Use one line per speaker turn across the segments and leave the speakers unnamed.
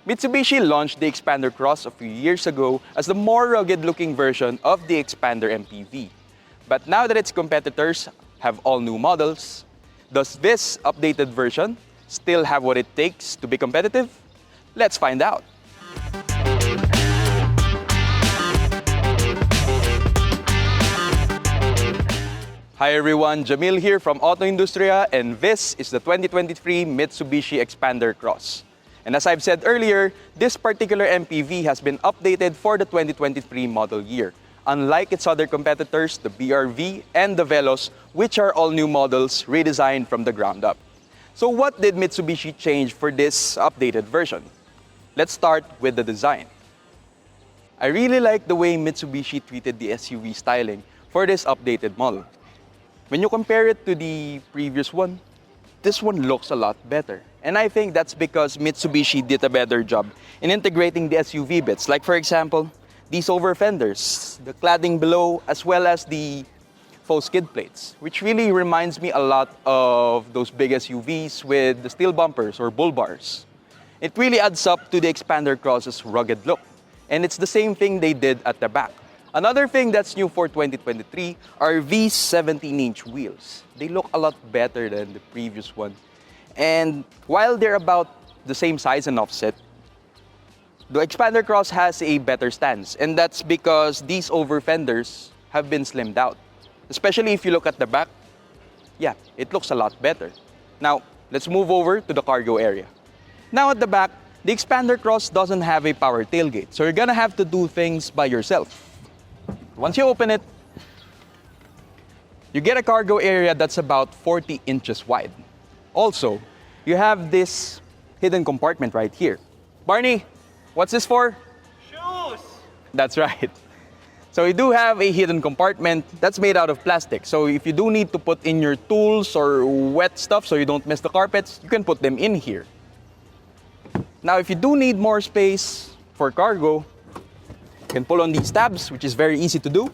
Mitsubishi launched the Xpander Cross a few years ago as the more rugged-looking version of the Xpander MPV. But now that its competitors have all new models, does this updated version still have what it takes to be competitive? Let's find out. Hi everyone, Jamil here from AutoIndustriya, and this is the 2023 Mitsubishi Xpander Cross. And as I've said earlier, this particular MPV has been updated for the 2023 model year. Unlike its other competitors, the BRV and the Veloz, which are all new models redesigned from the ground up. So what did Mitsubishi change for this updated version? Let's start with the design. I really like the way Mitsubishi treated the SUV styling for this updated model. When you compare it to the previous one, this one looks a lot better. And I think that's because Mitsubishi did a better job in integrating the SUV bits. Like for example, these over fenders, the cladding below, as well as the faux skid plates, which really reminds me a lot of those big SUVs with the steel bumpers or bull bars. It really adds up to the Xpander Cross's rugged look. And it's the same thing they did at the back. Another thing that's new for 2023 are these 17-inch wheels. They look a lot better than the previous one. And while they're about the same size and offset, the Xpander Cross has a better stance. And that's because these over fenders have been slimmed out. Especially if you look at the back, yeah, it looks a lot better. Now, let's move over to the cargo area. Now at the back, the Xpander Cross doesn't have a power tailgate. So you're gonna have to do things by yourself. Once you open it, you get a cargo area that's about 40 inches wide. Also, you have this hidden compartment right here. Barney, what's this for?
Shoes!
That's right. So you do have a hidden compartment that's made out of plastic. So if you do need to put in your tools or wet stuff so you don't mess the carpets, you can put them in here. Now, if you do need more space for cargo, you can pull on these tabs, which is very easy to do.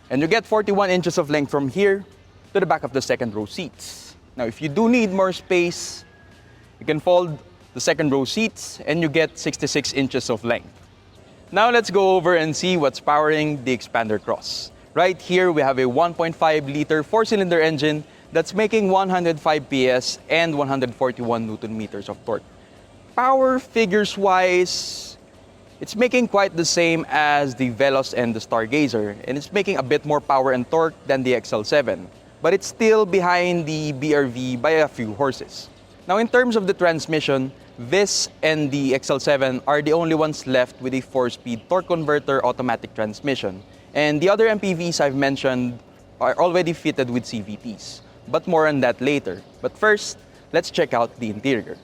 And you get 41 inches of length from here to the back of the second row seats. Now, if you do need more space, you can fold the second row seats and you get 66 inches of length. Now, let's go over and see what's powering the Xpander Cross. Right here, we have a 1.5-liter four-cylinder engine that's making 105 PS and 141 Newton meters of torque. Power figures-wise, it's making quite the same as the Veloz and the Stargazer, and it's making a bit more power and torque than the XL7, but it's still behind the BRV by a few horses. Now, in terms of the transmission, this and the XL7 are the only ones left with a 4-speed torque converter automatic transmission, and the other MPVs I've mentioned are already fitted with CVTs, but more on that later. But first, let's check out the interior.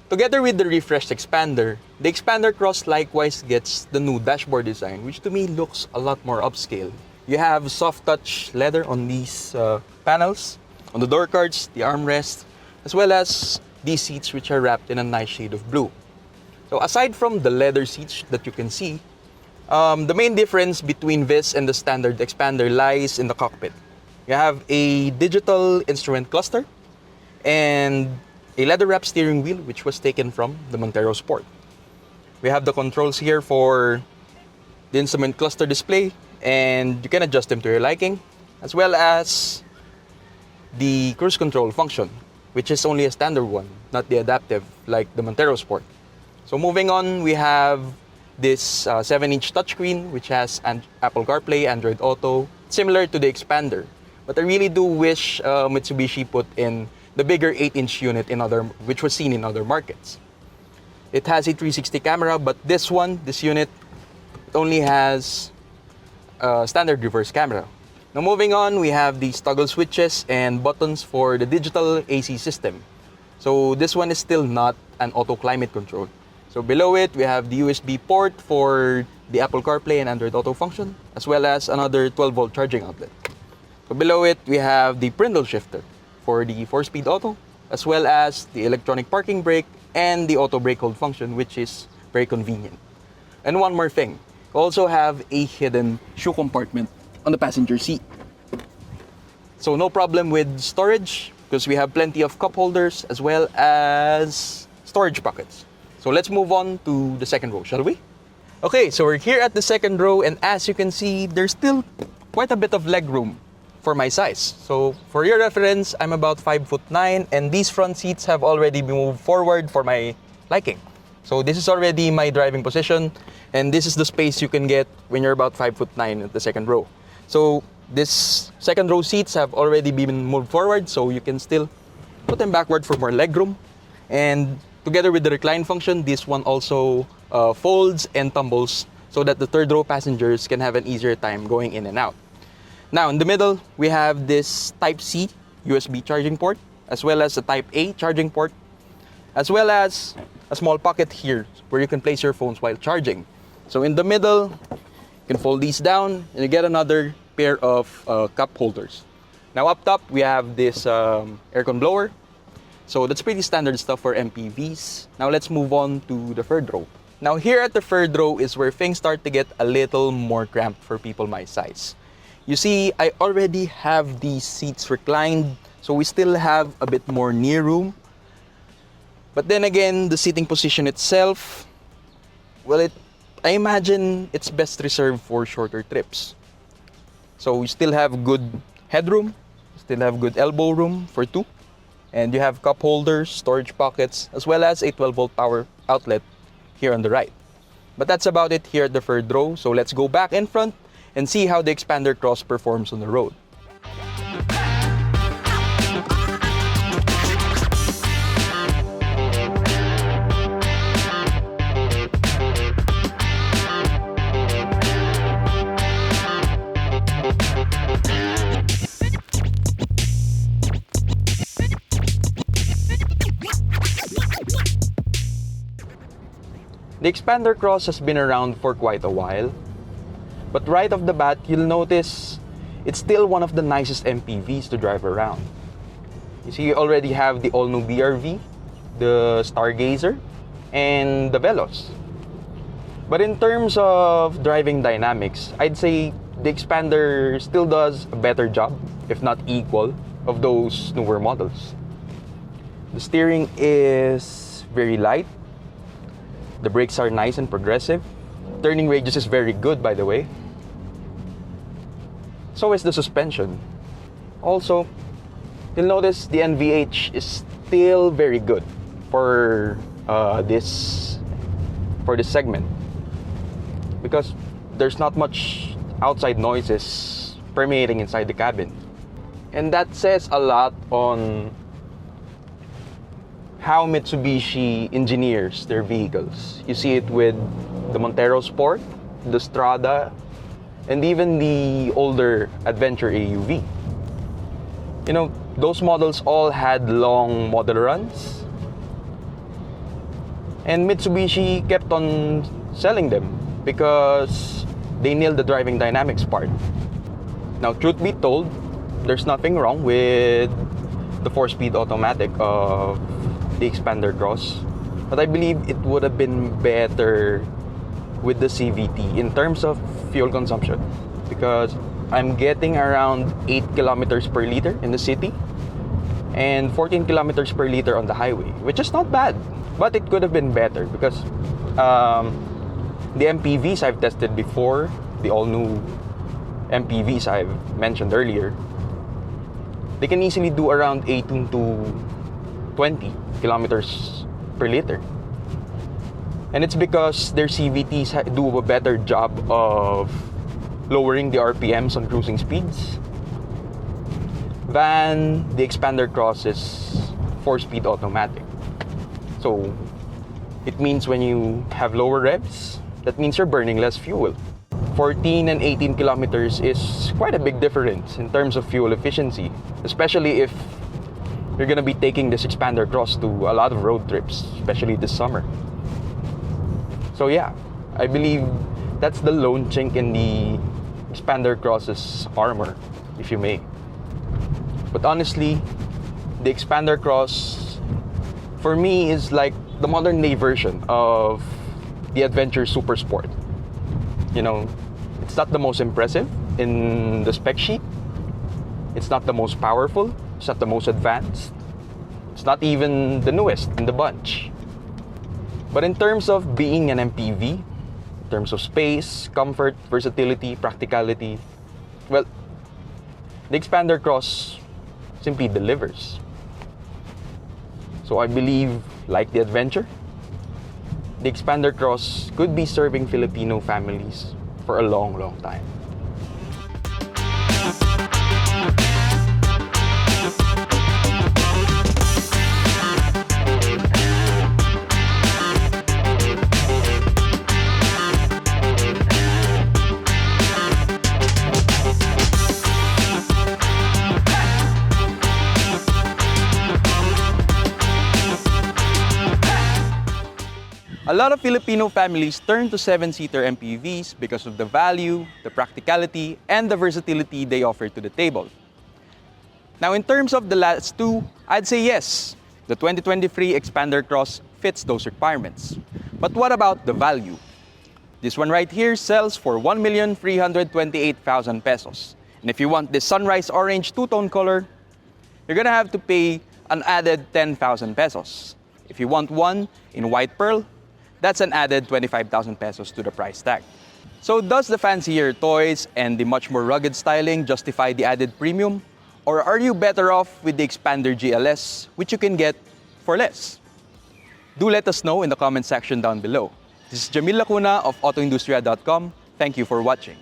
Together with the refreshed Xpander, the Xpander Cross likewise gets the new dashboard design, which to me looks a lot more upscale. You have soft touch leather on these panels, on the door cards, the armrest, as well as these seats which are wrapped in a nice shade of blue. So aside from the leather seats that you can see, the main difference between this and the standard Xpander lies in the cockpit. You have a digital instrument cluster and a leather-wrapped steering wheel, which was taken from the Montero Sport. We have the controls here for the instrument cluster display, and you can adjust them to your liking, as well as the cruise control function, which is only a standard one, not the adaptive like the Montero Sport. So moving on, we have this 7-inch touchscreen, which has Apple CarPlay, Android Auto, similar to the Xpander. But I really do wish Mitsubishi put in the bigger 8-inch unit which was seen in other markets. It has a 360 camera, but this unit, it only has a standard reverse camera. Now moving on, we have these toggle switches and buttons for the digital AC system. So this one is still not an auto climate control. So below it, we have the USB port for the Apple CarPlay and Android Auto function, as well as another 12-volt charging outlet. So below it, we have the brindle shifter for the 4-speed auto, as well as the electronic parking brake and the auto brake hold function, which is very convenient. And one more thing, we also have a hidden shoe compartment on the passenger seat. So no problem with storage, because we have plenty of cup holders as well as storage pockets. So let's move on to the second row, shall we? Okay, so we're here at the second row, and as you can see, there's still quite a bit of leg room for my size. So for your reference, I'm about 5'9", and these front seats have already been moved forward for my liking. So this is already my driving position, and this is the space you can get when you're about 5'9" at the second row. So this second row seats have already been moved forward, so you can still put them backward for more legroom. And together with the recline function, this one also folds and tumbles so that the third row passengers can have an easier time going in and out. Now in the middle, we have this Type-C USB charging port, as well as a Type-A charging port, as well as a small pocket here where you can place your phones while charging. So in the middle, you can fold these down and you get another pair of cup holders. Now up top, we have this aircon blower. So that's pretty standard stuff for MPVs. Now let's move on to the third row. Now here at the third row is where things start to get a little more cramped for people my size. You see, I already have these seats reclined, so we still have a bit more knee room. But then again, the seating position itself, well, I imagine it's best reserved for shorter trips. So we still have good headroom, still have good elbow room for two, and you have cup holders, storage pockets, as well as a 12-volt power outlet here on the right. But that's about it here at the third row, so let's go back in front and see how the Xpander Cross performs on the road. The Xpander Cross has been around for quite a while, but right off the bat, you'll notice it's still one of the nicest MPVs to drive around. You see, you already have the all-new BRV, the Stargazer, and the Veloz. But in terms of driving dynamics, I'd say the Xpander still does a better job, if not equal, of those newer models. The steering is very light. The brakes are nice and progressive. Turning radius is very good, by the way. So is the suspension. Also, you'll notice the NVH is still very good for this segment, because there's not much outside noises permeating inside the cabin. And that says a lot on how Mitsubishi engineers their vehicles. You see it with the Montero Sport, the Strada, and even the older Adventure AUV. You know, those models all had long model runs, and Mitsubishi kept on selling them because they nailed the driving dynamics part. Now, truth be told, there's nothing wrong with the 4-speed automatic of the Xpander Cross, but I believe it would have been better with the CVT in terms of fuel consumption, because I'm getting around 8 kilometers per liter in the city and 14 kilometers per liter on the highway, which is not bad, but it could have been better because the MPVs I've tested before, the all-new MPVs I've mentioned earlier, they can easily do around 18 to 20 kilometers per liter. And it's because their CVTs do a better job of lowering the RPMs on cruising speeds than the Xpander Cross's 4-speed automatic. So it means when you have lower revs, that means you're burning less fuel. 14 and 18 kilometers is quite a big difference in terms of fuel efficiency, especially if you're gonna be taking this Xpander Cross to a lot of road trips, especially this summer. So yeah, I believe that's the lone chink in the Xpander Cross's armor, if you may. But honestly, the Xpander Cross, for me, is like the modern day version of the Adventure Super Sport. You know, it's not the most impressive in the spec sheet. It's not the most powerful. It's not the most advanced. It's not even the newest in the bunch. But in terms of being an MPV, in terms of space, comfort, versatility, practicality, well, the Xpander Cross simply delivers. So I believe, like the Adventure, the Xpander Cross could be serving Filipino families for a long, long time. A lot of Filipino families turn to 7-seater MPVs because of the value, the practicality, and the versatility they offer to the table. Now, in terms of the last two, I'd say yes, the 2023 Xpander Cross fits those requirements. But what about the value? This one right here sells for 1,328,000 pesos. And if you want this sunrise orange two-tone color, you're gonna have to pay an added 10,000 pesos. If you want one in white pearl, that's an added 25,000 pesos to the price tag. So does the fancier toys and the much more rugged styling justify the added premium? Or are you better off with the Xpander GLS, which you can get for less? Do let us know in the comment section down below. This is Jamil of AutoIndustriya.com. Thank you for watching.